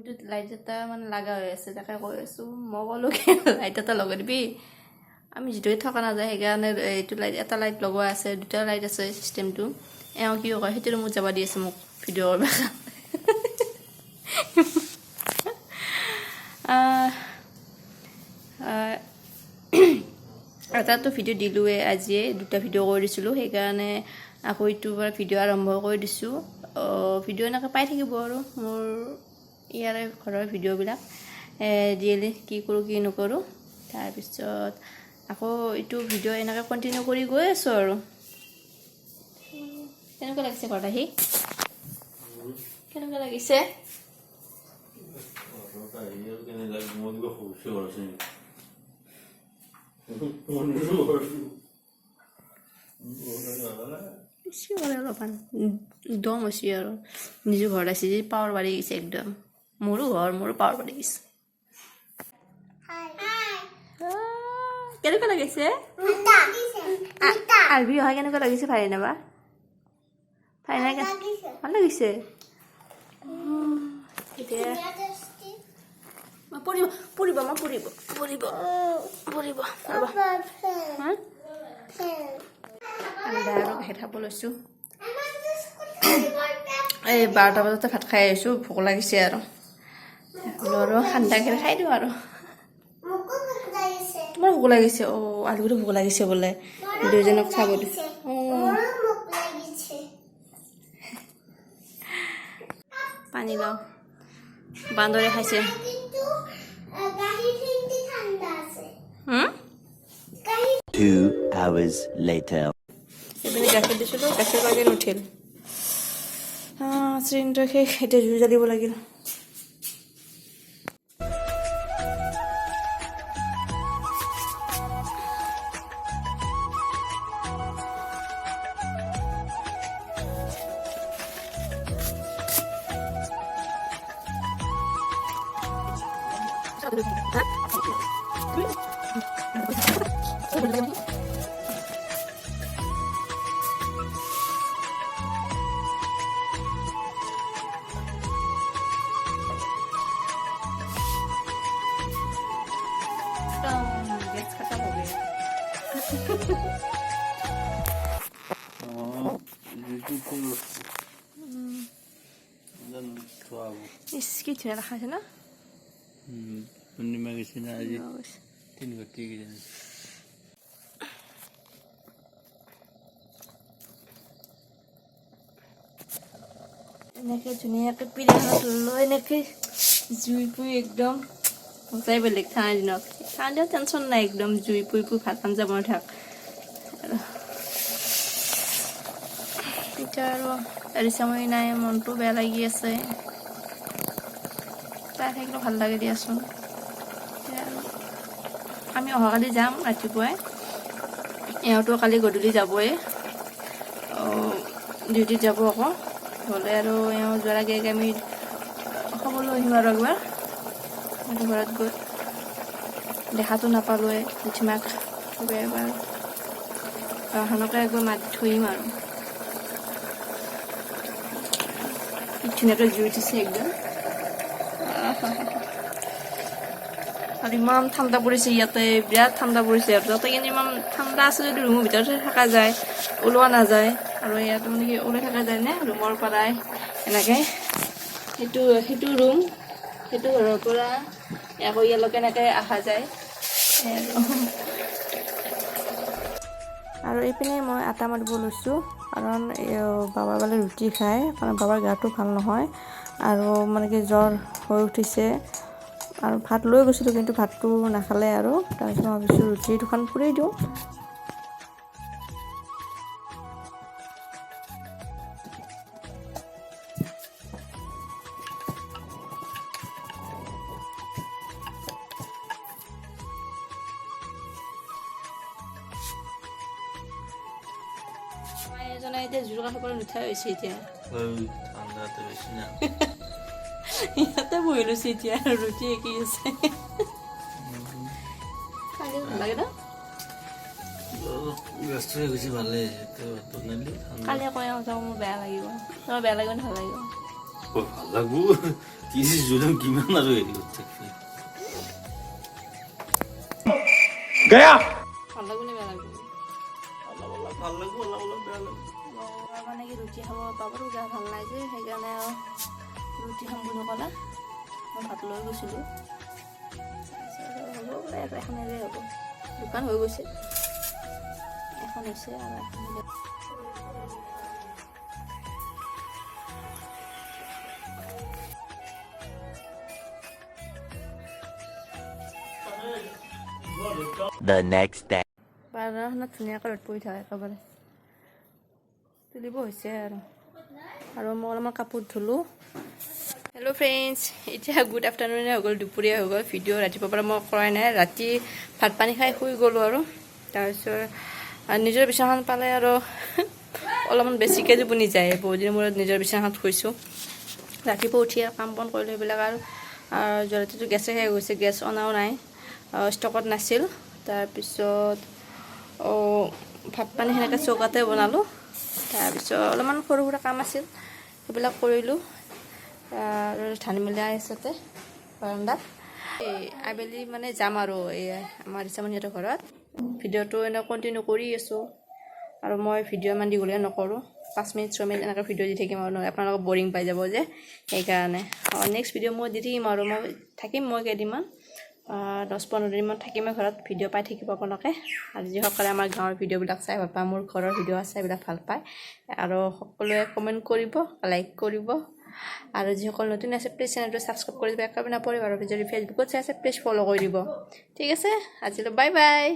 ৰুমটোত লাইট এটা মানে লগা হৈ আছে, তাকে কৈ আছোঁ। মই ক'লোঁ কি লাইট এটা লগাই দিবি, আমি যিটোৱে থকা নাযায় সেইকাৰণে এইটো লাইট এটা লাইট লগোৱা আছে, দুটা লাইট আছে চিষ্টেমটো। এওঁ কি কয় সেইটো ৰুমত যাব দি আছে মোক ভিডিঅ' কৰিব এটাতো ভিডিঅ' দিলোঁৱে, আজিয়ে দুটা ভিডিঅ' কৰি দিছিলোঁ, সেইকাৰণে আকৌ ইটোৰ পৰা ভিডিঅ' আৰম্ভ কৰি দিছোঁ। ভিডিঅ' এনেকৈ পাই থাকিব আৰু মোৰ ইয়াৰে ঘৰৰ ভিডিঅ'বিলাক ডেইলি কি কৰোঁ কি নকৰোঁ। তাৰপিছত আকৌ এইটো ভিডিঅ' এনেকৈ কণ্টিনিউ কৰি গৈ আছোঁ আৰু। কেনেকুৱা লাগিছে ঘৰত আহি? কেনেকুৱা লাগিছে? অলপমান দম হৈছে আৰু নিজৰ ঘৰত আছে যে পাৱাৰ বাঢ়ি গৈছে একদম। মোৰো ঘৰ, মোৰো পাৱাৰ বাঢ়ি গৈছে। কেনেকুৱা লাগিছে? আলবি অহা কেনেকুৱা লাগিছে? ভাই নাবা ভাই নাই ভাল লাগিছে। এতিয়া পৰিব পৰিব মই পৰিব পৰিব পৰিব আৰু গাখীৰ খাব লৈছোঁ। এই 12টা বজাতে ভাত খাই আহিছোঁ, ভোক লাগিছে আৰু ঠাণ্ডা গাখীৰ খাই দিওঁ আৰু। তোমাৰ ভোক লাগিছে? আলুৰো ভোক লাগিছে বোলে, দুইজনক চাব দিছোঁ। পানী লওঁ, বান্দৰে খাইছে। এইপিনে গাখীৰ দিছিলোঁ, গাখীৰ লাগে নুঠিল। চিলিণ্ডাৰ শেষ, এতিয়া জুই জ্বলিব লাগিল। गैस खत्म हो गया। इसकी चेहरा रखा है ना? पूर्णिमा की सीना आज 3 घंटे की जाने। এনেকৈ ধুনীয়াকৈ পিৰাত লৈ এনেকৈ জুই পুৰি একদম সঁচাই বেলেগ। ঠাণ্ডা দিনত টেনশ্যন নাই, একদম জুই পুৰি পুৰি ভাত আঞ্জা বনাই থাক। এতিয়া আৰু এৰিচামৰি নাই, মনটো বেয়া লাগি আছে। তাই থাকিলে ভাল লাগে দিয়াচোন। আমি অহাকালি যাম ৰাতিপুৱাই, এওঁতো কালি গধূলি যাবই, ডিউটিত যাব আকৌ। গ'লে আৰু এওঁ যোৱাৰ আগে আগে আমি খবৰ লৈ আহিম আৰু একবাৰ। সিহঁতৰ ঘৰত গৈ দেখাটো নাপালোৱে, জেঠিমাক এবাৰ গাঁওখনকে একবাৰ মাতি থৈ আহিম আৰু। ধুনীয়াকৈ জুই উঠিছে একদম। আৰু ইমান ঠাণ্ডা পৰিছে ইয়াতে, বিৰাট ঠাণ্ডা পৰিছে। আৰু তাতে কিন্তু ইমান ঠাণ্ডা আছে যদি ৰুমৰ ভিতৰতে থকা যায়, ওলোৱা নাযায়। আৰু ইয়াত মানে কি ওলাই থকা যায় নে ৰুমৰ পৰাই এনেকৈ, সেইটো ৰুম, সেইটো ঘৰৰ পৰা আকৌ ইয়ালৈকে এনেকৈ অহা যায়। আৰু এইপিনে মই আটা মাৰিব লৈছোঁ, কাৰণ বাবা বোলে ৰুটি খায়, কাৰণ বাবাৰ গাটো ভাল নহয় আৰু মানে কি জ্বৰ হৈ উঠিছে। আৰু ভাত লৈ গৈছিলোঁ কিন্তু ভাতটো নাখালে আৰু। তাৰপিছত মই ভাবিছোঁ ৰুটি দুখন পুৰি দিওঁ। এজনে এতিয়া জোৰ কাষৰ পৰা নুঠাই হৈছে এতিয়া। ঠাণ্ডাটো বেছি না। ইয়াতে বহি লৈছে এতিয়া, ৰুটি একি আছে। ভাল লাগে ন? ব্যস্ত হৈ গৈছে, ভালেই। কালি আকৌ যাওঁ, মোৰ বেয়া লাগিব। তোমাৰ বেয়া লাগিব নে ভাল লাগিব? ভাল লাগব। তিৰি জুলুম কিমান আৰু হেৰি কৰি থাকিবি गया ভাল লাগব নে বেয়া লাগব অলপ অলপ ভাল লাগিব অলপ অলপ বেয়া লাগিব মানে কি ৰুটি খাব পাবৰো গা ভাল নাই যে সেইকাৰণে আৰু ৰুটি খাম বুলি ক'লে মই ভাত লৈ গৈছিলোঁ হ'ব বোলে এখনেৰে হ'ব দোকান হৈ গৈছে এখন হৈছে আৰু এখন The next day. বাৰাখনত ধুনীয়াকৈ ৰ'দ পৰি থাকে একেবাৰে তুলিব হৈছে আৰু মই অলপমান কাপোৰ ধুলোঁ হেল্ল' ফ্ৰেণ্ডছ এতিয়া গুড আফটাৰনুনে হৈ গ'ল দুপৰীয়া হৈ গ'ল ভিডিঅ' ৰাতিপুৱাৰ পৰা মই কৰাই নাই ৰাতি ভাত পানী খাই শুই গ'লোঁ আৰু তাৰপিছত নিজৰ বিচনাখন পালে আৰু অলপমান বেছিকৈ টোপনি যায় বহুদিনৰ মূৰত নিজৰ বিচনাখনত শুইছোঁ ৰাতিপুৱা উঠি আৰু কাম বন কৰিলোঁ সেইবিলাক আৰু ৰাতিটো গেছে শেষ গৈছে গেছ অনাও নাই ষ্টকত নাছিল তাৰপিছত ভাত পানী সেনেকৈ চৌকাতে বনালোঁ তাৰপিছত অলপমান সৰু সুৰা কাম আছিল সেইবিলাক কৰিলোঁ আৰু ধানি মেলি আহিছতে বাৰান্দাত এই আবেলি মানে যাম আৰু এই আমাৰ ৰিচামণিহঁতৰ ঘৰত ভিডিঅ'টো এনেকৈ কণ্টিনিউ কৰি আছোঁ আৰু মই ভিডিঅ' ইমান দীঘলীয়া নকৰোঁ 5 মিনিট 6 মিনিট এনেকৈ ভিডিঅ' দি থাকিম আৰু আপোনালোকক বৰিং পাই যাব যে সেইকাৰণে নেক্সট ভিডিঅ' মই দি থাকিম আৰু মই থাকিম কেইদিনমান 10-15 দিনমান থাকিমে ঘৰত ভিডিঅ' পাই থাকিব আপোনালোকে আৰু যিসকলে আমাৰ গাঁৱৰ ভিডিঅ'বিলাক চাই ভাল পায় মোৰ ঘৰৰ ভিডিঅ' আছে এইবিলাক ভাল পায় আৰু সকলোৱে কমেণ্ট কৰিব লাইক কৰিব আৰু যিসকল নতুন আছে প্লিজ চেনেলটো ছাবস্ক্ৰাইব কৰি দিব একেবাৰে নপৰিব আৰু যদি ফেচবুকত চাই আছে প্লিজ ফ'ল' কৰি দিব ঠিক আছে আজিলৈ বাই বাই